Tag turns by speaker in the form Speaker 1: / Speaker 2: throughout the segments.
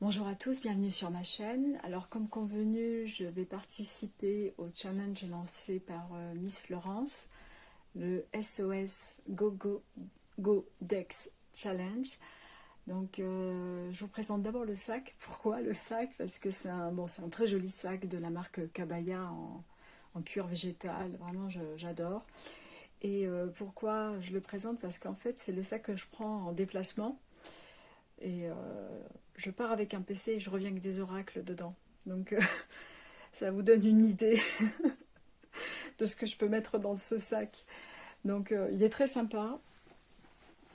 Speaker 1: Bonjour à tous, bienvenue sur ma chaîne. Alors comme convenu, je vais participer au challenge lancé par Miss Florence, le SOS Go Dex Challenge. Donc je vous présente d'abord le sac. Pourquoi le sac? Parce que c'est un très joli sac de la marque Kabaya en cuir végétal, vraiment j'adore. Et pourquoi je le présente? Parce qu'en fait c'est le sac que je prends en déplacement. Et je pars avec un PC et je reviens avec des oracles dedans. Donc ça vous donne une idée de ce que je peux mettre dans ce sac. Donc il est très sympa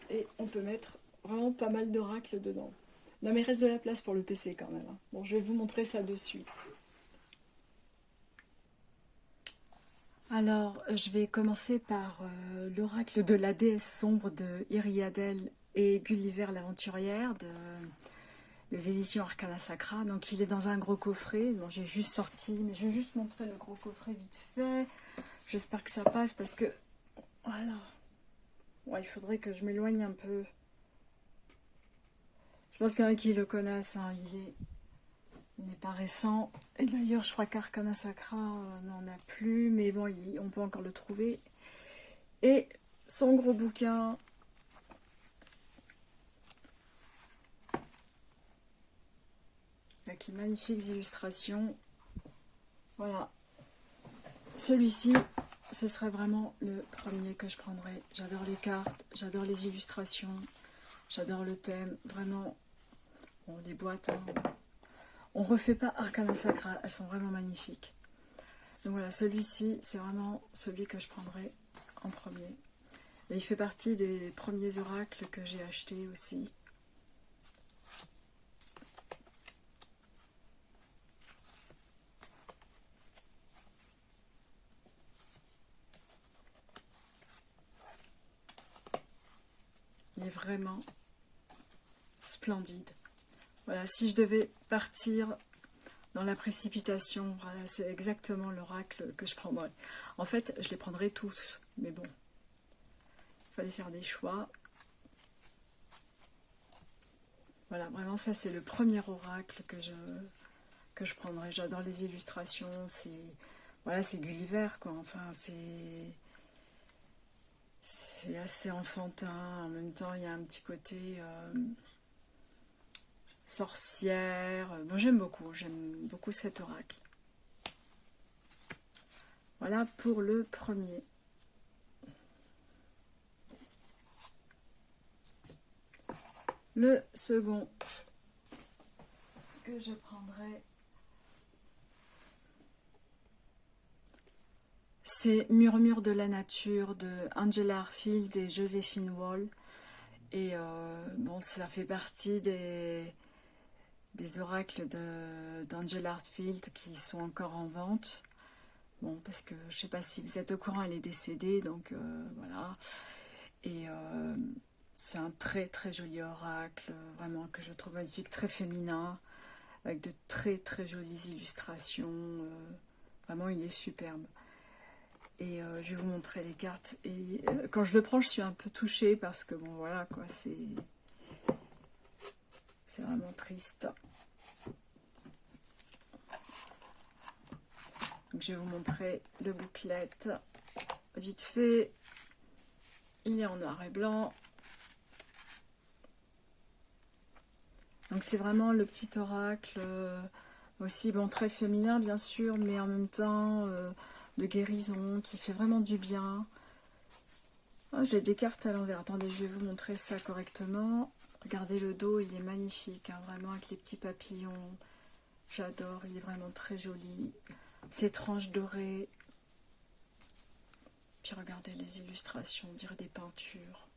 Speaker 1: et on peut mettre vraiment pas mal d'oracles dedans. Non mais il reste de la place pour le PC quand même. Bon, je vais vous montrer ça de suite. Alors, je vais commencer par l'oracle de la déesse sombre de Iriadel et Gulliver l'aventurière des éditions Arcana Sacra. Donc il est dans un gros coffret. Bon, j'ai juste sorti, mais je vais juste montrer le gros coffret vite fait. J'espère que ça passe parce que voilà. Ouais, il faudrait que je m'éloigne un peu. Je pense qu'il y en a qui le connaissent. Hein. Il n'est pas récent. Et d'ailleurs, je crois qu'Arcana Sacra n'en a plus, mais bon, on peut encore le trouver. Et son gros bouquin. Avec les magnifiques illustrations. Voilà. Celui-ci, ce serait vraiment le premier que je prendrais. J'adore les cartes, j'adore les illustrations, j'adore le thème. Vraiment, bon, les boîtes, hein, on refait pas Arcana Sacra, elles sont vraiment magnifiques. Donc voilà, celui-ci, c'est vraiment celui que je prendrais en premier. Et il fait partie des premiers oracles que j'ai achetés aussi. Il est vraiment splendide. Voilà, si je devais partir dans la précipitation, voilà, c'est exactement l'oracle que je prendrais. En fait, je les prendrais tous, mais bon, il fallait faire des choix. Voilà, vraiment, ça c'est le premier oracle que je prendrais. J'adore les illustrations, voilà, c'est Gulliver, quoi. Enfin, c'est assez enfantin. En même temps, il y a un petit côté sorcière. Bon, j'aime beaucoup cet oracle. Voilà pour le premier. Le second que je prendrai, c'est Murmure de la nature de Angela Harfield et Joséphine Wall. Et bon, ça fait partie des oracles d'Angela Harfield qui sont encore en vente. Bon, parce que je sais pas si vous êtes au courant, elle est décédée, donc voilà. Et c'est un très très joli oracle, vraiment que je trouve magnifique, très féminin, avec de très très jolies illustrations. Vraiment, il est superbe. Et je vais vous montrer les cartes. Et quand je le prends, je suis un peu touchée parce que bon, voilà quoi, c'est vraiment triste. Donc je vais vous montrer le booklet vite fait. Il est en noir et blanc. Donc c'est vraiment le petit oracle, aussi bon, très féminin bien sûr, mais en même temps de guérison, qui fait vraiment du bien. Oh, j'ai des cartes à l'envers. Attendez, je vais vous montrer ça correctement. Regardez le dos, il est magnifique, hein, vraiment avec les petits papillons. J'adore, il est vraiment très joli. Ces tranches dorées. Puis regardez les illustrations, on dirait des peintures.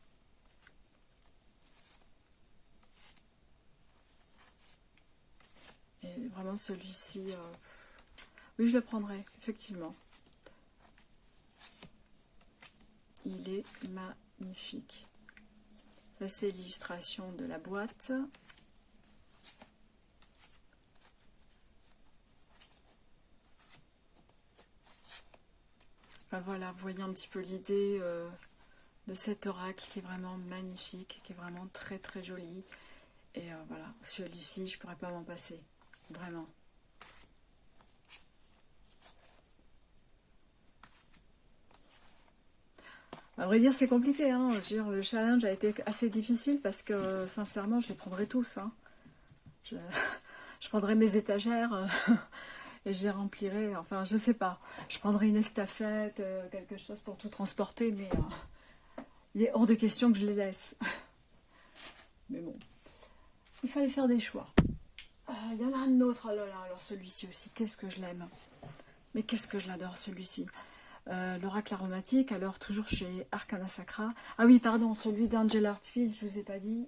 Speaker 1: Et vraiment celui-ci, oui, je le prendrai, effectivement. Il est magnifique. Ça, c'est l'illustration de la boîte. Enfin, voilà, vous voyez un petit peu l'idée de cet oracle qui est vraiment magnifique, qui est vraiment très très joli. Et voilà, celui-ci, je pourrais pas m'en passer. Vraiment. À vrai dire, c'est compliqué. Hein. Je veux dire, le challenge a été assez difficile parce que, sincèrement, je les prendrai tous. Hein. Je, je prendrai mes étagères et je les remplirai. Enfin, je sais pas. Je prendrai une estafette, quelque chose pour tout transporter, mais il est hors de question que je les laisse. Mais bon, il fallait faire des choix. Il y en a un autre. Oh là là, alors celui-ci aussi, qu'est-ce que je l'aime. Mais qu'est-ce que je l'adore, celui-ci. L'oracle aromatique, alors toujours chez Arcana Sacra. Ah oui, pardon, celui d'Angel Artfield, je vous ai pas dit.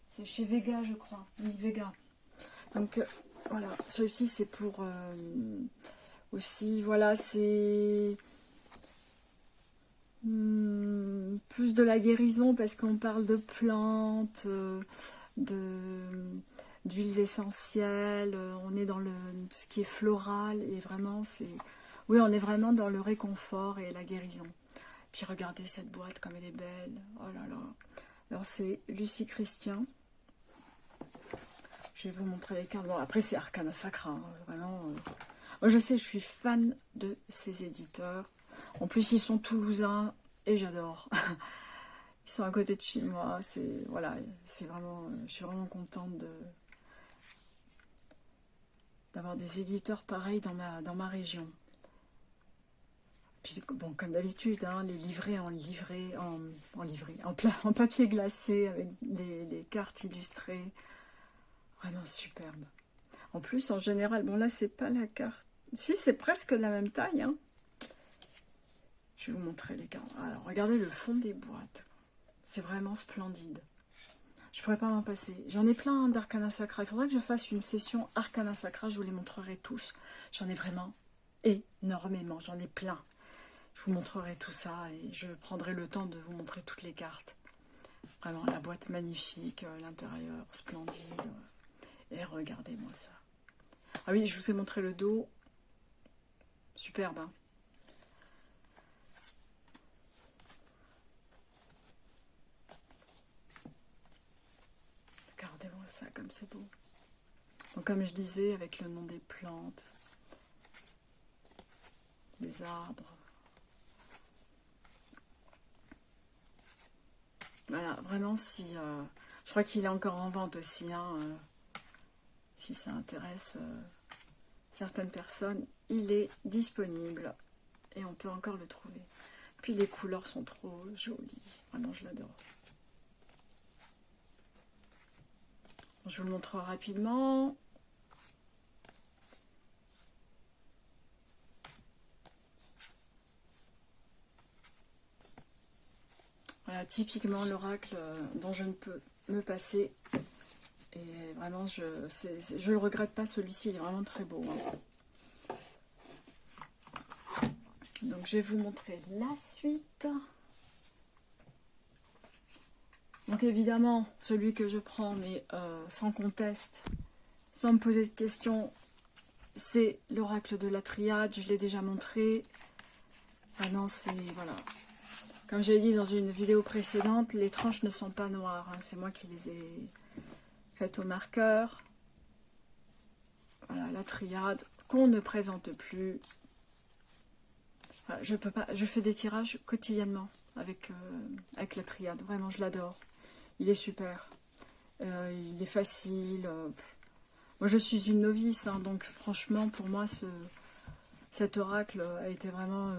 Speaker 1: C'est chez Vega, je crois. Oui, Vega. Donc, voilà, celui-ci, c'est pour... aussi, voilà, c'est... plus de la guérison, parce qu'on parle de plantes, d'huiles essentielles, on est dans tout ce qui est floral, et vraiment, c'est... Oui, on est vraiment dans le réconfort et la guérison. Puis regardez cette boîte, comme elle est belle. Oh là là. Alors, c'est Lucie Christian. Je vais vous montrer les cartes. Bon, après, c'est Arcana Sacra. Hein, vraiment. Moi, je sais, je suis fan de ces éditeurs. En plus, ils sont toulousains et j'adore. Ils sont à côté de chez moi. C'est voilà, c'est vraiment. Je suis vraiment contente d'avoir des éditeurs pareils dans ma région. Puis, bon, comme d'habitude, hein, les livrets en papier glacé avec les cartes illustrées. Vraiment superbe. En plus, en général, bon là, c'est pas la carte. Si, c'est presque la même taille. Hein. Je vais vous montrer les cartes. Alors, regardez le fond des boîtes. C'est vraiment splendide. Je pourrais pas m'en passer. J'en ai plein d'Arcana Sacra. Il faudrait que je fasse une session Arcana Sacra. Je vous les montrerai tous. J'en ai vraiment énormément. J'en ai plein. Je vous montrerai tout ça et je prendrai le temps de vous montrer toutes les cartes. Vraiment, la boîte magnifique, l'intérieur splendide. Et regardez-moi ça. Ah oui, je vous ai montré le dos. Superbe, hein. Regardez-moi ça, comme c'est beau. Donc, comme je disais, avec le nom des plantes, des arbres. Voilà, vraiment, si... je crois qu'il est encore en vente aussi, hein, si ça intéresse certaines personnes. Il est disponible et on peut encore le trouver. Puis les couleurs sont trop jolies. Vraiment, je l'adore. Je vous le montre rapidement. Voilà, typiquement l'oracle dont je ne peux me passer. Et vraiment, je le regrette pas, celui-ci, il est vraiment très beau. Hein. Donc, je vais vous montrer la suite. Donc, évidemment, celui que je prends, mais sans conteste, sans me poser de questions, c'est l'oracle de la triade. Je l'ai déjà montré. Ah non, c'est... Voilà. Comme j'ai dit dans une vidéo précédente, les tranches ne sont pas noires. Hein, c'est moi qui les ai faites au marqueur. Voilà, la triade qu'on ne présente plus. Voilà, je peux pas. Je fais des tirages quotidiennement avec la triade. Vraiment, je l'adore. Il est super. Il est facile. Moi, je suis une novice, hein, donc franchement, pour moi, cet oracle a été vraiment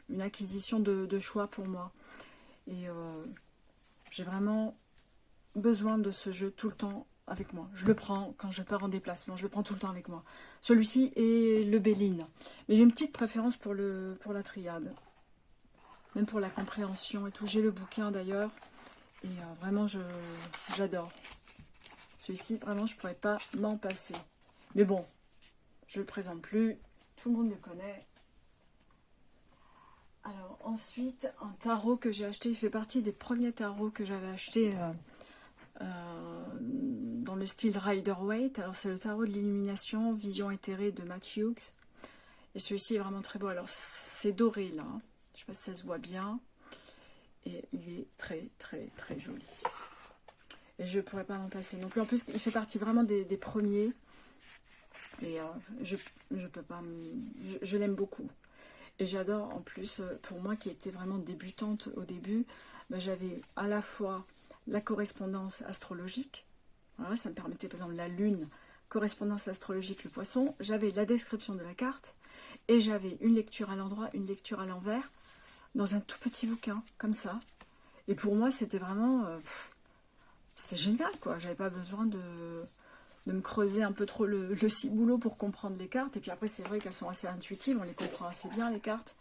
Speaker 1: une acquisition de choix pour moi. Et j'ai vraiment besoin de ce jeu tout le temps avec moi. Je le prends quand je pars en déplacement, je le prends tout le temps avec moi. Celui-ci est le Béline. Mais j'ai une petite préférence pour la triade. Même pour la compréhension et tout. J'ai le bouquin d'ailleurs. Et vraiment, j'adore. Celui-ci, vraiment, je ne pourrais pas m'en passer. Mais bon, je ne le présente plus. Tout le monde le connaît. Alors ensuite, un tarot que j'ai acheté, il fait partie des premiers tarots que j'avais acheté dans le style Rider-Waite. Alors c'est le tarot de l'illumination, vision éthérée de Matt Hughes. Et celui-ci est vraiment très beau. Alors c'est doré là, hein. Je ne sais pas si ça se voit bien. Et il est très très très joli. Et je ne pourrais pas m'en passer non plus. En plus, il fait partie vraiment des premiers. Et je peux pas... Je l'aime beaucoup. Et j'adore, en plus, pour moi qui était vraiment débutante au début, ben, j'avais à la fois la correspondance astrologique. Voilà, ça me permettait, par exemple, la lune, correspondance astrologique, le poisson. J'avais la description de la carte. Et j'avais une lecture à l'endroit, une lecture à l'envers, dans un tout petit bouquin, comme ça. Et pour moi, c'était vraiment... c'était génial, quoi. J'avais pas besoin de me creuser un peu trop le ciboulot pour comprendre les cartes. Et puis après, c'est vrai qu'elles sont assez intuitives, on les comprend assez bien, les cartes.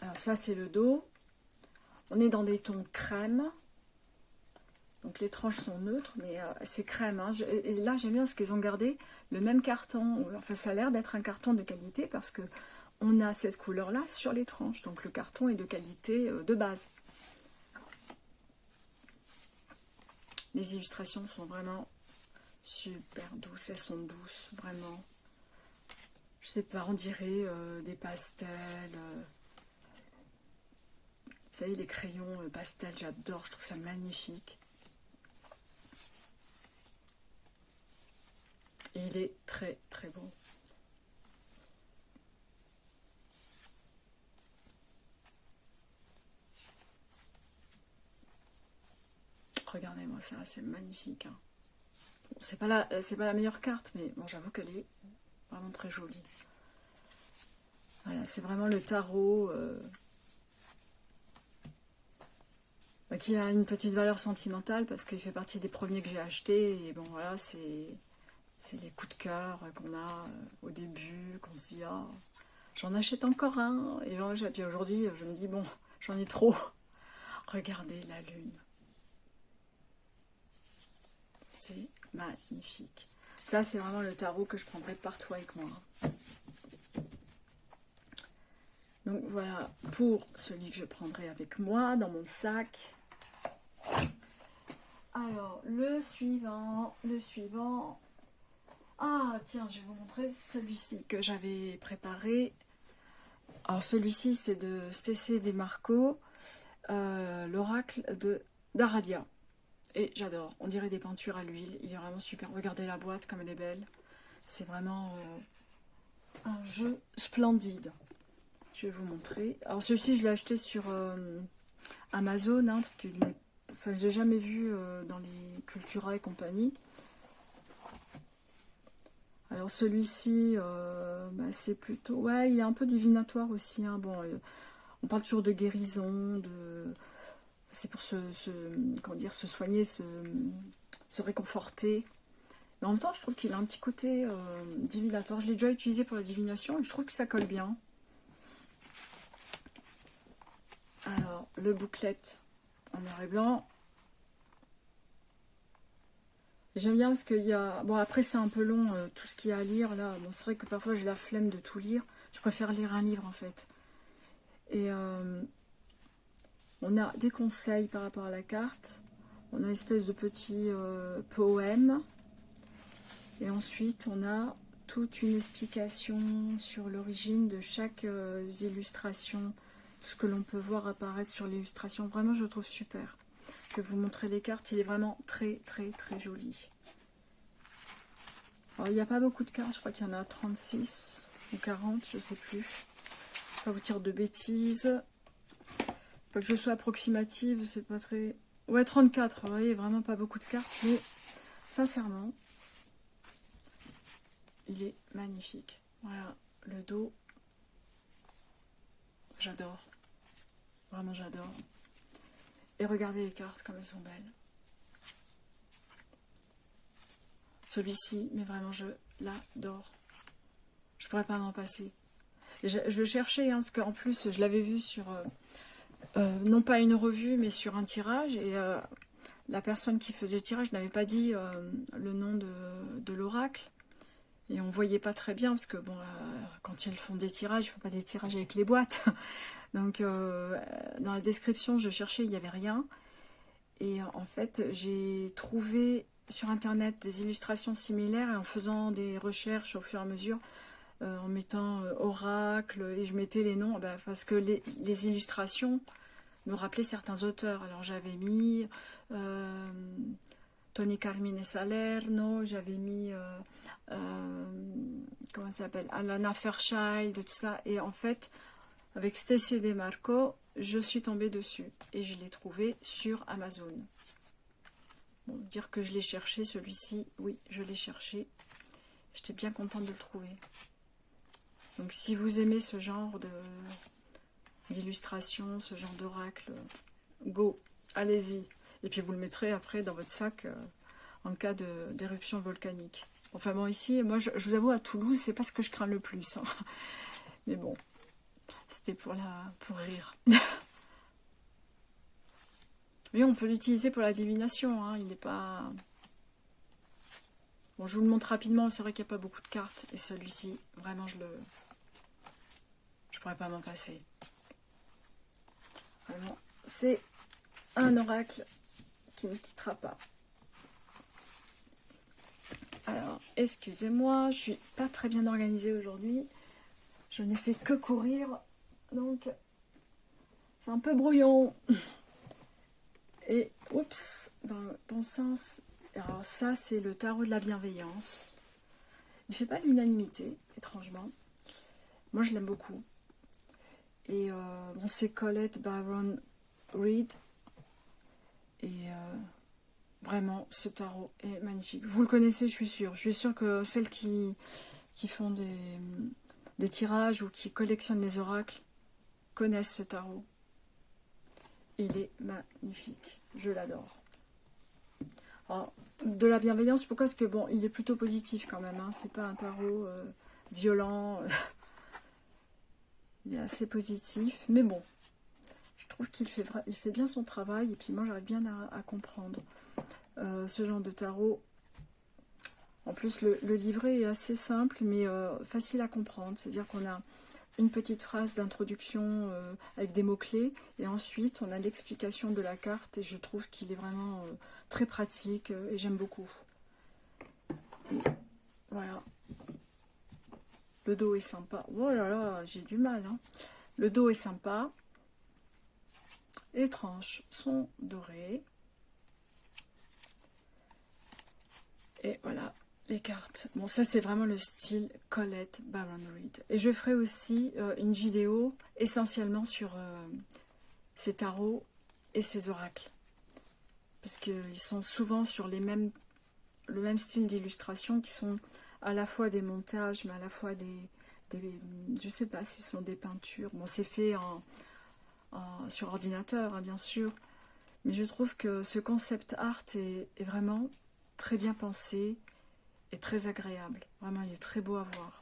Speaker 1: Alors ça, c'est le dos. On est dans des tons crème. Donc les tranches sont neutres, mais c'est crème. Hein. Et là, j'aime bien ce qu'ils ont gardé le même carton. Enfin, ça a l'air d'être un carton de qualité parce que on a cette couleur-là sur les tranches. Donc le carton est de qualité de base. Les illustrations sont vraiment super douces. Elles sont douces, vraiment. Je sais pas, on dirait des pastels. Vous savez, les crayons pastels, j'adore. Je trouve ça magnifique. Et il est très très beau. Regardez-moi ça, c'est magnifique. Hein. C'est pas la meilleure carte, mais bon, j'avoue qu'elle est vraiment très jolie. Voilà, c'est vraiment le tarot qui a une petite valeur sentimentale parce qu'il fait partie des premiers que j'ai achetés. Et bon, voilà, c'est les coups de cœur qu'on a au début, qu'on se dit, ah, j'en achète encore un. Et puis aujourd'hui, je me dis, bon, j'en ai trop. Regardez la lune. C'est magnifique. Ça, c'est vraiment le tarot que je prendrai partout avec moi. Donc voilà, pour celui que je prendrai avec moi dans mon sac. Alors, le suivant. Ah, tiens, je vais vous montrer celui-ci que j'avais préparé. Alors, celui-ci, c'est de Stéphane Demarco, l'oracle d'Aradia. Et j'adore, on dirait des peintures à l'huile, il est vraiment super. Regardez la boîte comme elle est belle. C'est vraiment un jeu splendide. Je vais vous montrer. Alors celui-ci, je l'ai acheté sur Amazon, hein, parce que enfin, je l'ai jamais vu dans les Cultura et compagnie. Alors celui-ci, bah, c'est plutôt... Ouais, il est un peu divinatoire aussi. Hein. Bon, on parle toujours de guérison, de... C'est pour comment dire, se soigner, se réconforter. Mais en même temps, je trouve qu'il a un petit côté divinatoire. Je l'ai déjà utilisé pour la divination et je trouve que ça colle bien. Alors, le booklet en noir et blanc. J'aime bien parce qu'il y a... Bon, après, c'est un peu long, tout ce qu'il y a à lire, là. Bon, c'est vrai que parfois, j'ai la flemme de tout lire. Je préfère lire un livre, en fait. Et... on a des conseils par rapport à la carte. On a une espèce de petit poème. Et ensuite, on a toute une explication sur l'origine de chaque illustration. Tout ce que l'on peut voir apparaître sur l'illustration. Vraiment, je le trouve super. Je vais vous montrer les cartes. Il est vraiment très, très, très joli. Alors, il n'y a pas beaucoup de cartes. Je crois qu'il y en a 36 ou 40, je ne sais plus. Je ne vais pas vous dire de bêtises. Pas que je sois approximative, c'est pas très... Ouais, 34, vous voyez, vraiment pas beaucoup de cartes, mais sincèrement, il est magnifique. Voilà, le dos, j'adore. Vraiment, j'adore. Et regardez les cartes, comme elles sont belles. Celui-ci, mais vraiment, je l'adore. Je pourrais pas m'en passer. Et je le cherchais, hein, parce qu'en plus, je l'avais vu sur... non pas une revue, mais sur un tirage. Et la personne qui faisait le tirage n'avait pas dit le nom de l'oracle. Et on voyait pas très bien, parce que bon, quand ils font des tirages, ils font pas des tirages avec les boîtes. Donc, dans la description, je cherchais, il n'y avait rien. Et en fait, j'ai trouvé sur Internet des illustrations similaires, et en faisant des recherches au fur et à mesure, en mettant oracle, et je mettais les noms, parce que les illustrations me rappeler certains auteurs. Alors j'avais mis Tony Carmine Salerno, j'avais mis comment ça s'appelle, Alana Fairchild, tout ça. Et en fait, avec Stacey DeMarco, je suis tombée dessus et je l'ai trouvé sur Amazon. Bon, dire que je l'ai cherché, celui-ci, oui, je l'ai cherché. J'étais bien contente de le trouver. Donc si vous aimez ce genre d'illustration, ce genre d'oracle, go, allez-y. Et puis vous le mettrez après dans votre sac en cas d'éruption volcanique. Enfin bon, ici, moi je vous avoue, à Toulouse, c'est pas ce que je crains le plus. Hein. Mais bon, c'était pour rire. Oui, on peut l'utiliser pour la divination, hein. Il n'est pas... Bon, je vous le montre rapidement, c'est vrai qu'il n'y a pas beaucoup de cartes. Et celui-ci, vraiment, je pourrais pas m'en passer. Vraiment, c'est un oracle qui ne quittera pas. Alors, excusez-moi, je suis pas très bien organisée aujourd'hui. Je n'ai fait que courir, donc c'est un peu brouillon. Et, oups, dans le bon sens. Alors ça, c'est le tarot de la bienveillance. Il ne fait pas l'unanimité, étrangement. Moi, je l'aime beaucoup. Et bon, c'est Colette Baron Reid. Et vraiment, ce tarot est magnifique. Vous le connaissez, je suis sûre. Je suis sûre que celles qui font des tirages ou qui collectionnent les oracles connaissent ce tarot. Il est magnifique. Je l'adore. Alors, de la bienveillance, pourquoi? Parce que bon, il est plutôt positif quand même. Hein. C'est pas un tarot violent. Il est assez positif. Mais bon, je trouve qu'il fait bien son travail. Et puis moi, j'arrive bien à comprendre ce genre de tarot. En plus, le livret est assez simple, mais facile à comprendre. C'est-à-dire qu'on a une petite phrase d'introduction avec des mots-clés, et ensuite on a l'explication de la carte, et je trouve qu'il est vraiment très pratique, et j'aime beaucoup. Et voilà. Le dos est sympa. Oh là là, j'ai du mal. Hein. Le dos est sympa. Les tranches sont dorées. Et voilà. Les cartes. Bon, ça, c'est vraiment le style Colette Baron Reid. Et je ferai aussi une vidéo essentiellement sur ces tarots et ces oracles. Parce qu'ils sont souvent sur le même style d'illustration, qui sont à la fois des montages, mais à la fois je sais pas si ce sont des peintures. Bon, c'est fait sur ordinateur, hein, bien sûr. Mais je trouve que ce concept art est vraiment très bien pensé. Est très agréable. Vraiment, il est très beau à voir.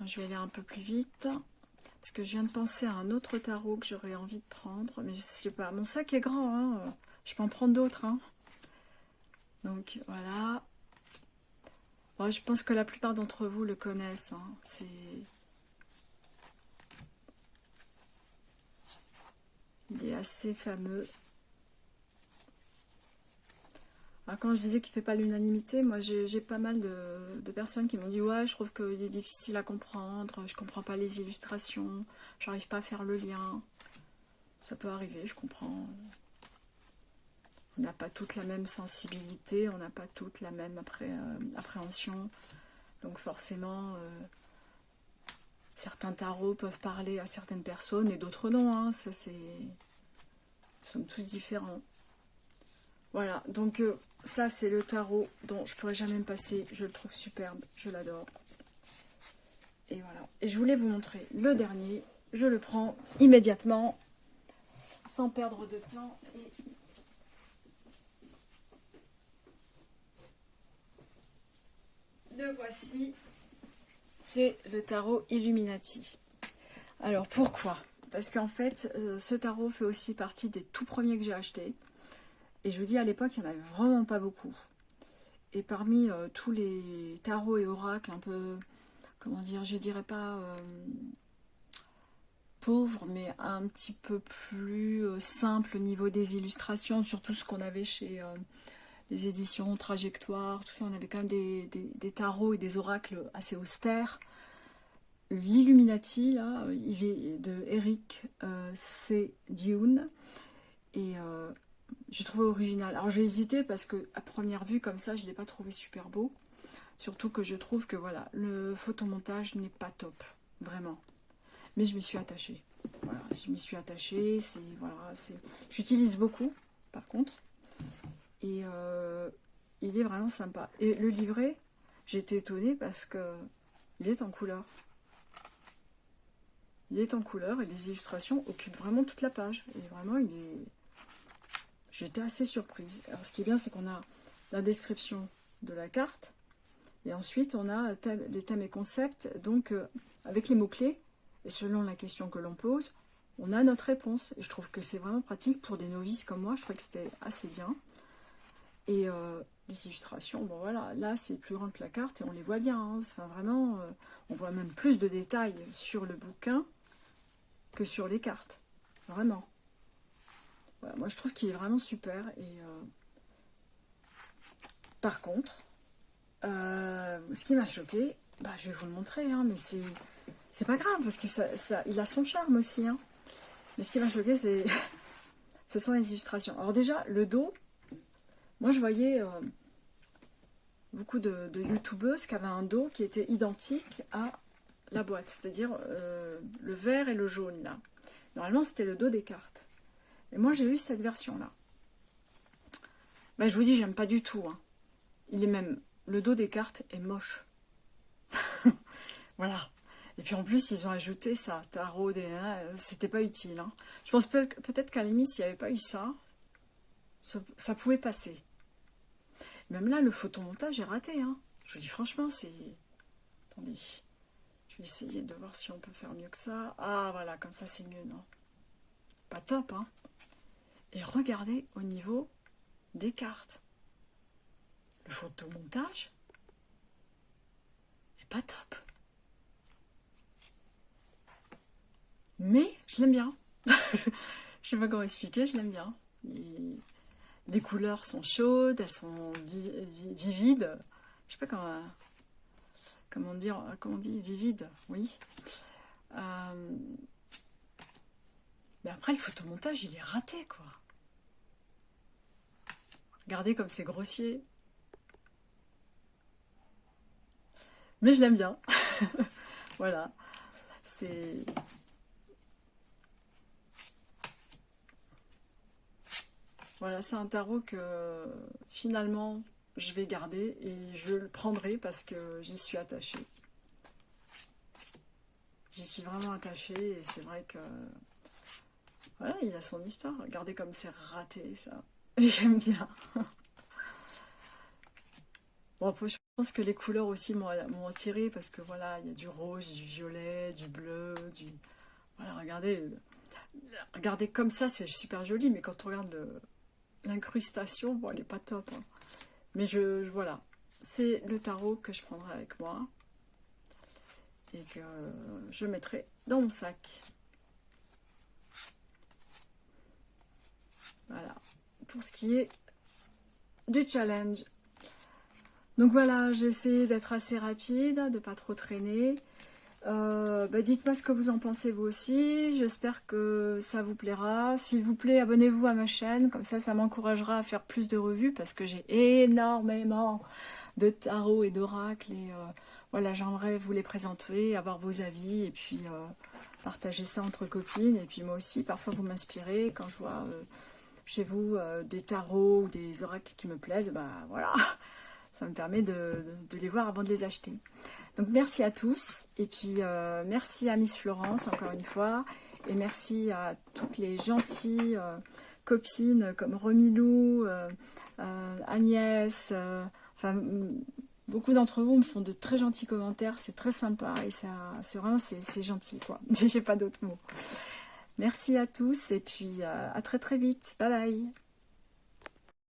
Speaker 1: Je vais aller un peu plus vite. Parce que je viens de penser à un autre tarot que j'aurais envie de prendre. Mais je sais pas. Mon sac est grand. Hein. Je peux en prendre d'autres. Hein. Donc, voilà. Bon, je pense que la plupart d'entre vous le connaissent. Hein. Il est assez fameux. Alors, quand je disais qu'il ne fait pas l'unanimité, moi j'ai pas mal de personnes qui m'ont dit ouais, je trouve qu'il est difficile à comprendre, je comprends pas les illustrations, j'arrive pas à faire le lien. Ça peut arriver, je comprends. On n'a pas toute la même sensibilité, on n'a pas toute la même appréhension. Donc forcément, certains tarots peuvent parler à certaines personnes et d'autres non. Hein. Ça c'est... Nous sommes tous différents. Voilà, donc ça c'est le tarot dont je pourrais jamais me passer. Je le trouve superbe, je l'adore. Et voilà. Et je voulais vous montrer le dernier. Je le prends immédiatement, sans perdre de temps. Et le voici. C'est le tarot Illuminati. Alors pourquoi? Parce qu'en fait, ce tarot fait aussi partie des tout premiers que j'ai achetés. Et je vous dis, à l'époque, il n'y en avait vraiment pas beaucoup. Et parmi tous les tarots et oracles un peu, comment dire, je dirais pas pauvres, mais un petit peu plus simple au niveau des illustrations, surtout ce qu'on avait chez les éditions Trajectoire, tout ça, on avait quand même des tarots et des oracles assez austères. L'Illuminati, là, il est de Eric C. Dune, et j'ai trouvé original. Alors j'ai hésité parce que à première vue, comme ça, je ne l'ai pas trouvé super beau. Surtout que je trouve que voilà, le photomontage n'est pas top, vraiment. Mais je m'y suis attachée. Voilà, je m'y suis attachée. J'utilise beaucoup, par contre. Et il est vraiment sympa. Et le livret, j'ai été étonnée parce que il est en couleur. Il est en couleur et les illustrations occupent vraiment toute la page. Et vraiment, j'étais assez surprise. Alors, ce qui est bien, c'est qu'on a la description de la carte. Et ensuite, on a les thèmes et concepts. Donc, avec les mots-clés, et selon la question que l'on pose, on a notre réponse. Et je trouve que c'est vraiment pratique pour des novices comme moi. Je trouvais que c'était assez bien. Et les illustrations, bon voilà, là, c'est plus grand que la carte et on les voit bien. Hein. Enfin, vraiment, on voit même plus de détails sur le bouquin que sur les cartes. Vraiment. Voilà, moi, je trouve qu'il est vraiment super. Et par contre, ce qui m'a choqué, bah, je vais vous le montrer, hein, mais c'est pas grave, parce que il a son charme aussi. Hein. Mais ce qui m'a choqué, ce sont les illustrations. Alors déjà, le dos, moi je voyais beaucoup de youtubeuses qui avaient un dos qui était identique à la boîte, c'est-à-dire le vert et le jaune, là. Normalement, c'était le dos des cartes. Et moi, j'ai eu cette version-là. Ben, je vous dis, j'aime pas du tout. Hein. Le dos des cartes est moche. Voilà. Et puis en plus, ils ont ajouté ça, tarot, c'était pas utile. Hein. Je pense peut-être qu'à la limite, s'il n'y avait pas eu ça, ça pouvait passer. Même là, le photomontage est raté. Hein. Je vous dis franchement, c'est... Attendez. Je vais essayer de voir si on peut faire mieux que ça. Ah, voilà, comme ça, c'est mieux, non? Pas top, hein? Et regardez au niveau des cartes. Le photomontage est pas top. Mais je l'aime bien. Je sais pas comment expliquer, je l'aime bien. Les couleurs sont chaudes, elles sont vivides. Je sais pas comment on dit, vivide, oui. Mais après, le photomontage, il est raté, quoi. Regardez comme c'est grossier. Mais je l'aime bien. Voilà. C'est... Voilà, c'est un tarot que finalement je vais garder et je le prendrai parce que j'y suis attachée. J'y suis vraiment attachée et c'est vrai que voilà, il a son histoire. Regardez comme c'est raté ça. Et j'aime bien. Bon, après, je pense que les couleurs aussi m'ont attiré parce que voilà, il y a du rose, du violet, du bleu, du... Voilà, regardez comme ça, c'est super joli, mais quand on regarde l'incrustation, bon, elle est pas top. Hein. Mais voilà, c'est le tarot que je prendrai avec moi et que je mettrai dans mon sac. Voilà, pour ce qui est du challenge. Donc voilà, j'ai essayé d'être assez rapide, de pas trop traîner. Dites-moi ce que vous en pensez vous aussi, j'espère que ça vous plaira. S'il vous plaît, abonnez-vous à ma chaîne, comme ça m'encouragera à faire plus de revues parce que j'ai énormément de tarots et d'oracles et voilà, j'aimerais vous les présenter, avoir vos avis et puis partager ça entre copines. Et puis moi aussi, parfois vous m'inspirez quand je vois chez vous des tarots ou des oracles qui me plaisent, bah voilà, ça me permet de les voir avant de les acheter. Donc merci à tous, et puis merci à Miss Florence encore une fois, et merci à toutes les gentilles copines comme Romilou, Agnès, enfin beaucoup d'entre vous me font de très gentils commentaires, c'est très sympa, et c'est vraiment c'est gentil quoi, j'ai pas d'autres mots. Merci à tous, et puis à très très vite, bye bye.